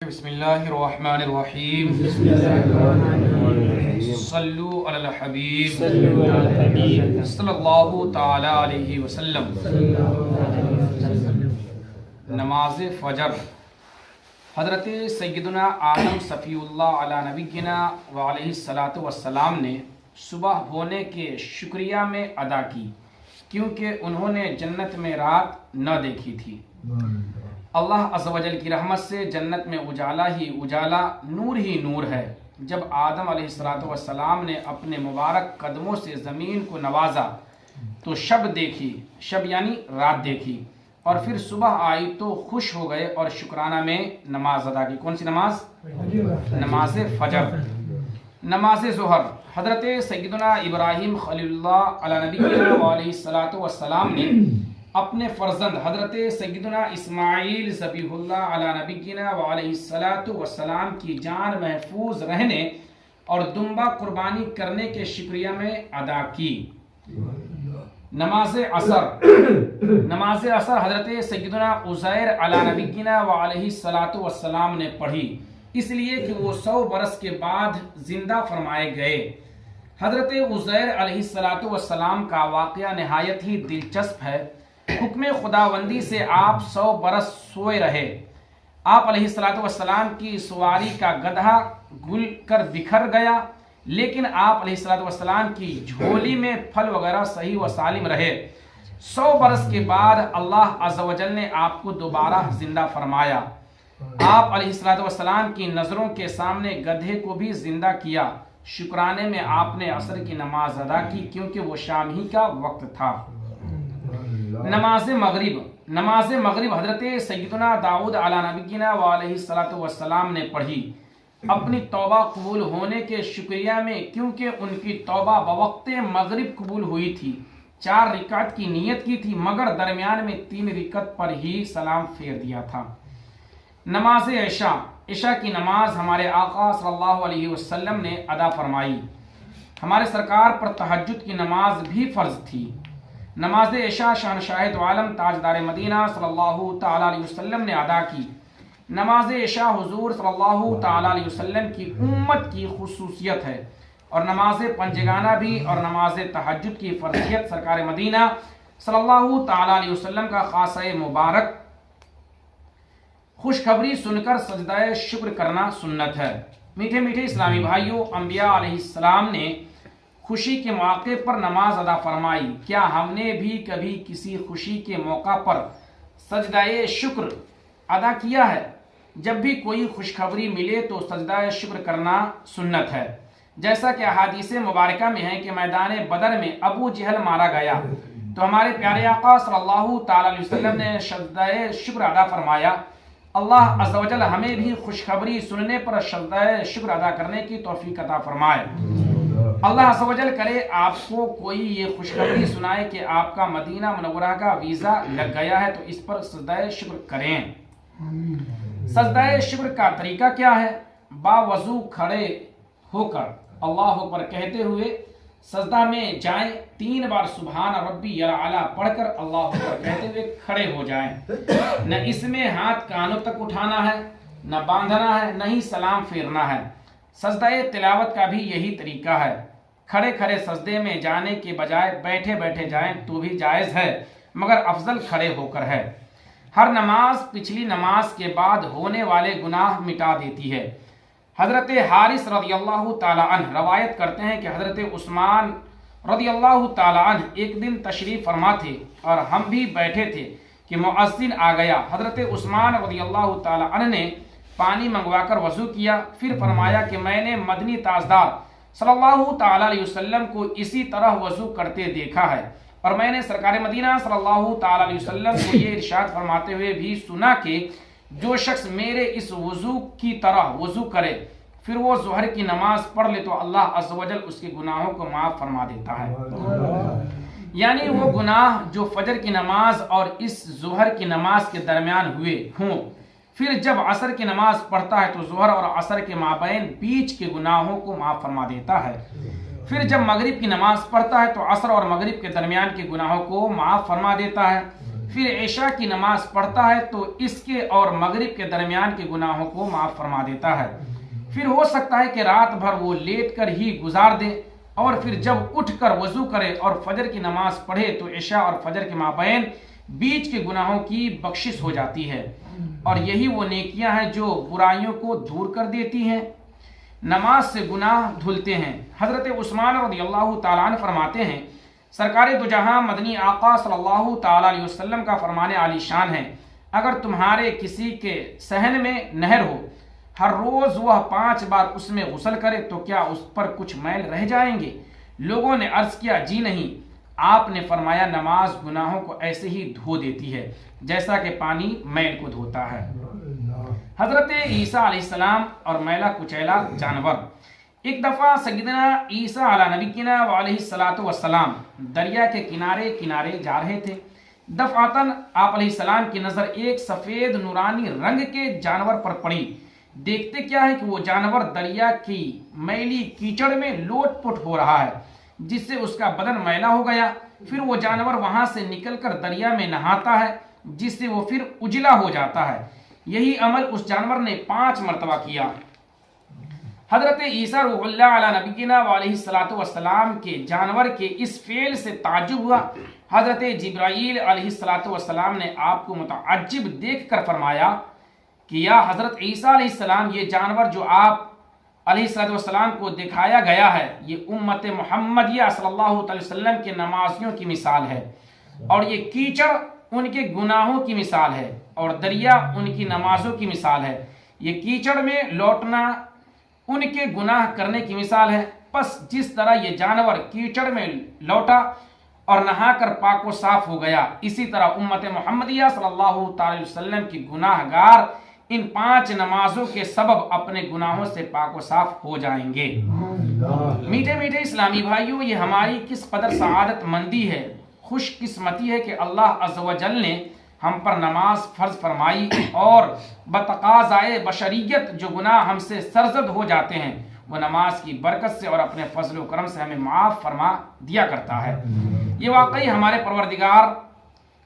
بسم اللہ الرحمن الرحیم صلو علی الحبیب صلی اللہ تعالی علیہ وسلم۔ نماز فجر حضرت سیدنا آدم صفی اللہ علی نبینا وعلیہ الصلاۃ والسلام نے صبح ہونے کے شکریہ میں ادا کی، کیونکہ انہوں نے جنت میں رات نہ دیکھی تھی۔ اللہ عز و جل کی رحمت سے جنت میں اجالا ہی اجالا، نور ہی نور ہے۔ جب آدم علیہ السلام نے اپنے مبارک قدموں سے زمین کو نوازا تو شب دیکھی، شب یعنی رات دیکھی، اور پھر صبح آئی تو خوش ہو گئے اور شکرانہ میں نماز ادا کی۔ کون سی نماز؟ نماز فجر۔ نماز ظہر حضرت سیدنا ابراہیم خلیل اللہ علیہ نبی علیہ السلام نے اپنے فرزند حضرت سیدنا اسماعیل ذبیح اللہ علیہ نبینا علیہ السلام کی جان محفوظ رہنے اور دمبا قربانی کرنے کے شکریہ میں ادا کی۔ نماز عصر نماز عصر حضرت سیدنا عزیر علیہ نبینا علیہ السلام نے پڑھی، اس لیے کہ وہ 100 برس کے بعد زندہ فرمائے گئے۔ حضرت عزیر علیہ السلام کا واقعہ نہایت ہی دلچسپ ہے۔ حکم خداوندی سے آپ 100 برس سوئے رہے۔ آپ علیہ السلام کی سواری کا گدھا گل کر بکھر گیا، لیکن آپ علیہ السلام کی جھولی میں پھل وغیرہ صحیح و سالم رہے۔ 100 برس کے بعد اللہ عز و جل نے آپ کو دوبارہ زندہ فرمایا۔ آپ علیہ السلام کی نظروں کے سامنے گدھے کو بھی زندہ کیا۔ شکرانے میں آپ نے عصر کی نماز ادا کی، کیونکہ وہ شام ہی کا وقت تھا۔ نماز مغرب حضرت سیدنا داؤد علیہ نبینا علیہ السلام نے پڑھی، اپنی توبہ قبول ہونے کے شکریہ میں، کیونکہ ان کی توبہ بوقت مغرب قبول ہوئی تھی۔ 4 رکعت کی نیت کی تھی، مگر درمیان میں 3 رکعت پر ہی سلام پھیر دیا تھا۔ نماز عشاء کی نماز ہمارے آقا صلی اللہ علیہ وسلم نے ادا فرمائی۔ ہمارے سرکار پر تہجد کی نماز بھی فرض تھی۔ نماز عشاء شہنشاہ دو عالم تاجدار مدینہ صلی اللہ تعالی علیہ وسلم نے ادا کی۔ نماز عشاء حضور صلی اللہ تعالی علیہ وسلم کی امت کی خصوصیت ہے، اور نماز پنجگانہ بھی اور نماز تہجد کی فرضیت سرکار مدینہ صلی اللہ تعالی علیہ وسلم کا خاصہ مبارک۔ خوشخبری سن کر سجدہ شکر کرنا سنت ہے۔ میٹھے میٹھے اسلامی بھائیوں، انبیاء علیہ السلام نے خوشی کے موقع پر نماز ادا فرمائی۔ کیا ہم نے بھی کبھی کسی خوشی کے موقع پر سجدہ شکر ادا کیا ہے؟ جب بھی کوئی خوشخبری ملے تو سجدہ شکر کرنا سنت ہے، جیسا کہ احادیث مبارکہ میں ہے کہ میدان بدر میں ابو جہل مارا گیا تو ہمارے پیارے آقا صلی اللہ تعالی علیہ وسلم نے سجدہ شکر ادا فرمایا۔ اللہ عز و جل ہمیں بھی خوشخبری سننے پر سجدہ شکر ادا کرنے کی توفیق عطا فرمائے۔ اللہ عز و جل کرے آپ کو کوئی یہ خوشخبری سنائے کہ آپ کا مدینہ منورہ کا ویزا لگ گیا ہے، تو اس پر سجدہ شکر کریں۔ سجدہ شکر کا طریقہ کیا ہے؟ باوضو کھڑے ہو کر اللہ اکبر کہتے ہوئے سجدہ میں جائیں، 3 بار سبحان ربی الاعلی پڑھ کر اللہ اکبر کہتے ہوئے کھڑے ہو جائیں۔ نہ اس میں ہاتھ کانوں تک اٹھانا ہے، نہ باندھنا ہے، نہ ہی سلام پھیرنا ہے۔ سجدہ تلاوت کا بھی یہی طریقہ ہے۔ کھڑے کھڑے سجدے میں جانے کے بجائے بیٹھے بیٹھے جائیں تو بھی جائز ہے، مگر افضل کھڑے ہو کر ہے۔ ہر نماز پچھلی نماز کے بعد ہونے والے گناہ مٹا دیتی ہے۔ حضرت حارث رضی اللہ تعالی عنہ روایت کرتے ہیں کہ حضرت عثمان رضی اللہ تعالی عنہ ایک دن تشریف فرما تھے اور ہم بھی بیٹھے تھے کہ مؤذن آ گیا۔ حضرت عثمان رضی اللہ تعالی عنہ نے پانی منگوا کر وضو کیا، پھر فرمایا کہ میں نے مدنی تاجدار صلی اللہ تعالی علیہ وسلم کو اسی طرح وضو کرتے دیکھا ہے، اور میں نے سرکار مدینہ صلی اللہ تعالی علیہ وسلم کو یہ ارشاد فرماتے ہوئے بھی سنا کہ جو شخص میرے اس وضو کی طرح وضو کرے پھر وہ ظہر کی نماز پڑھ لے تو اللہ عز و جل اس کے گناہوں کو معاف فرما دیتا ہے۔ یعنی وہ گناہ جو فجر کی نماز اور اس ظہر کی نماز کے درمیان ہوئے ہوں، پھر جب عصر کی نماز پڑھتا ہے تو ظہر اور عصر کے مابین بیچ کے گناہوں کو معاف فرما دیتا ہے۔ پھر جب مغرب کی نماز پڑھتا ہے تو عصر اور مغرب کے درمیان کے گناہوں کو معاف فرما دیتا ہے۔ پھر عشاء کی نماز پڑھتا ہے تو اس کے اور مغرب کے درمیان کے گناہوں کو معاف فرما دیتا ہے۔ پھر ہو سکتا ہے کہ رات بھر وہ لیٹ کر ہی گزار دے، اور پھر جب اٹھ کر وضو کرے اور فجر کی نماز پڑھے تو عشاء اور فجر کے مابین بیچ کے گناہوں کی بخشش ہو جاتی ہے، اور یہی وہ نیکیاں ہیں جو برائیوں کو دور کر دیتی ہیں، نماز سے گناہ دھلتے ہیں۔ حضرت عثمان رضی اللہ تعالیٰ عنہ فرماتے ہیں، سرکار دو جہاں مدنی آقا صلی اللہ تعالیٰ علیہ وسلم کا فرمان عالی شان ہے، اگر تمہارے کسی کے صحن میں نہر ہو، ہر روز وہ 5 بار اس میں غسل کرے تو کیا اس پر کچھ میل رہ جائیں گے؟ لوگوں نے عرض کیا جی نہیں۔ آپ نے فرمایا نماز گناہوں کو ایسے ہی دھو دیتی ہے جیسا کہ پانی میل کو دھوتا ہے۔ حضرت عیسیٰ علیہ السلام اور میلا کچیلا جانور۔ ایک دفعہ سیدنا عیسیٰ علی نبینا علیہ الصلوۃ والسلام دریا کے کنارے کنارے جا رہے تھے۔ دفعتاً آپ علیہ السلام کی نظر ایک سفید نورانی رنگ کے جانور پر پڑی۔ دیکھتے کیا ہے کہ وہ جانور دریا کی میلی کیچڑ میں لوٹ پٹ ہو رہا ہے، جس سے اس کا بدن میلا ہو گیا۔ پھر وہ جانور وہاں سے نکل کر دریا میں نہاتا ہے، جس سے وہ پھر اجلا ہو جاتا ہے۔ یہی عمل اس جانور نے 5 مرتبہ کیا۔ حضرت عیسیٰ روح اللہ علی نبینا علیہ الصلوۃ والسلام کے جانور کے اس فعل سے تعجب ہوا۔ حضرت جبرائیل علیہ الصلوۃ والسلام نے آپ کو متعجب دیکھ کر فرمایا کہ یا حضرت عیسیٰ علیہ السلام، یہ جانور جو آپ علیہ الصلوۃ والسلام کو دکھایا گیا ہے یہ امت محمدیہ صلی اللہ علیہ وسلم کے نمازیوں کی مثال ہے، اور یہ کیچڑ ان کے گناہوں کی مثال ہے، اور دریا ان کی نمازوں کی مثال ہے۔ یہ کیچڑ میں لوٹنا ان کے گناہ کرنے کی مثال ہے۔ پس جس طرح یہ جانور کیچڑ میں لوٹا اور نہا کر پاک و صاف ہو گیا، اسی طرح امت محمدیہ صلی اللہ تعالی وسلم کی گناہ گار ان 5 نمازوں کے سبب اپنے گناہوں سے پاک و صاف ہو جائیں گے۔ میٹھے میٹھے اسلامی بھائیوں، یہ ہماری کس قدر سعادت مندی ہے، خوش قسمتی ہے کہ اللہ عز و جل نے ہم پر نماز فرض فرمائی، اور بتقاضائے بشریت جو گناہ ہم سے سرزد ہو جاتے ہیں وہ نماز کی برکت سے اور اپنے فضل و کرم سے ہمیں معاف فرما دیا کرتا ہے۔ یہ واقعی ہمارے پروردگار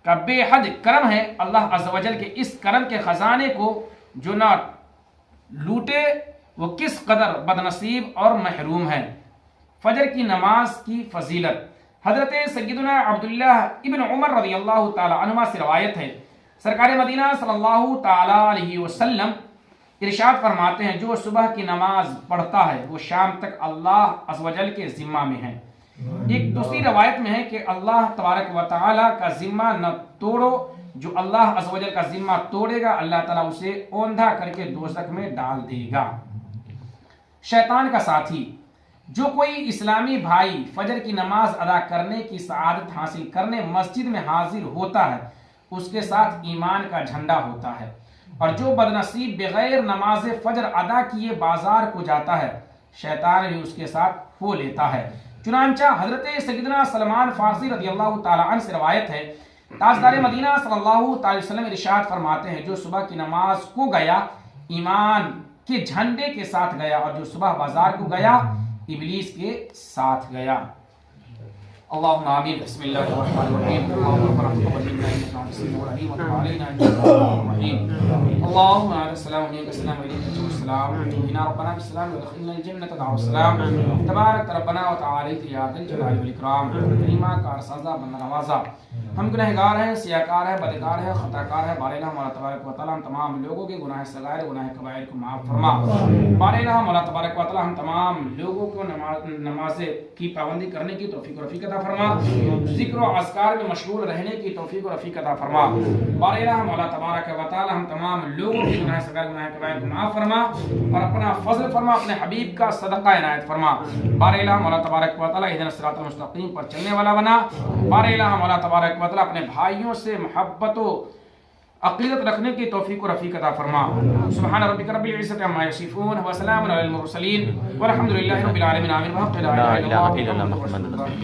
کا بے حد کرم ہے۔ اللہ عز و جل کے اس کرم کے خزانے کو جو نہ لوٹے وہ کس قدر بدنصیب اور محروم ہے۔ فجر کی نماز کی فضیلت۔ حضرت سیدنا عبداللہ ابن عمر رضی اللہ تعالی عنہما سے روایت ہے، سرکار مدینہ صلی اللہ تعالی علیہ وسلم ارشاد فرماتے ہیں، جو صبح کی نماز پڑھتا ہے وہ شام تک اللہ عز و جل کے ذمہ میں ہے۔ ایک دوسری روایت میں ہے کہ اللہ تبارک و تعالی کا ذمہ نہ توڑو، جو اللہ عز و جل کا ذمہ توڑے گا اللہ تعالیٰ اسے اوندھا کر کے دوزخ میں ڈال دے گا۔ شیطان کا ساتھی۔ جو کوئی اسلامی بھائی فجر کی نماز ادا کرنے کی سعادت حاصل کرنے مسجد میں حاضر ہوتا ہے، اس کے ساتھ ایمان کا جھنڈا ہوتا ہے، اور جو بدنصیب بغیر نماز فجر ادا کیے بازار کو جاتا ہے، شیطان بھی اس کے ساتھ ہو لیتا ہے۔ چنانچہ حضرت سیدنا سلمان فارسی رضی اللہ تعالی عنہ سے روایت ہے، تاجدار مدینہ صلی اللہ تعالی وسلم ارشاد فرماتے ہیں، جو صبح کی نماز کو گیا ایمان کے جھنڈے کے ساتھ گیا، اور جو صبح بازار کو گیا ابلیس کے ساتھ گیا۔ اللهم آمين. بسم الله الرحمن الرحيم. اللهم رب تقبل منا انك انت السميع العليم وتب علينا انك انت التواب الرحيم. اللهم على السلام عليك السلام عليك السلام علينا ربنا بالسلام وادخلنا الجنة دار السلام. تبارك ربنا وتعالى يا ذا الجلال والاكرام. کریمہ کار سازا بندہ نوازا، ہم گنہگار ہیں، سیاکار ہیں، بدکار ہیں، خطا کار ہیں۔ بار الہ مولا تبارک و تعالی ہم تمام لوگوں کے گناہ صغائر گناہ کبائر کو معاف فرما۔ بار الہ مولا تبارک و تعالی ہم تمام لوگوں کو نماز کی پابندی کرنے کی توفیق و رفیق عطا فرما، ذکر و اذکار میں مشغول رہنے کی توفیق و رفیق عطا فرما۔ بار الہ مولا تبارک و تعالی ہم تمام لوگوں کے گناہ صغائر گناہ کبائر کو معاف فرما، اور اپنا فضل فرما، اپنے حبیب کا صدقہ عنایت فرما۔ بار الہ مولا تبارک و تعالی اهدنا الصراط المستقیم پر چلنے والا بنا۔ بار الہ مولا تبارک و تعالی اپنے بھائیوں سے محبت و عقیدت رکھنے کی توفیق و رفیق عطا فرما۔ سبحان ربک رب العزة عما یصفون وسلام علی المرسلین والحمد للہ رب العالمین۔ آمین۔